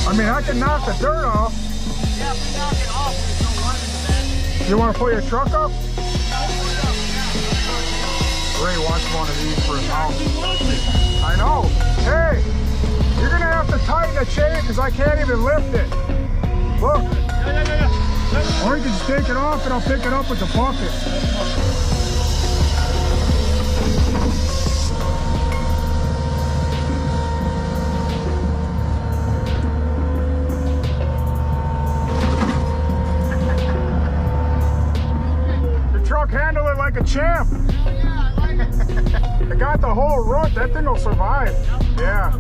I mean, I can knock the dirt off. Yeah, if we knock it off, there's no run into that. You want to pull your truck up? Ray wants one of these for his house. I know. Hey, you're going to have to tighten the chain because I can't even lift it. Look. Yeah. Or you can just take it off and I'll pick it up with the bucket. The truck handled it like a champ. Yeah, I like it. I got the whole root. That thing will survive. Yeah.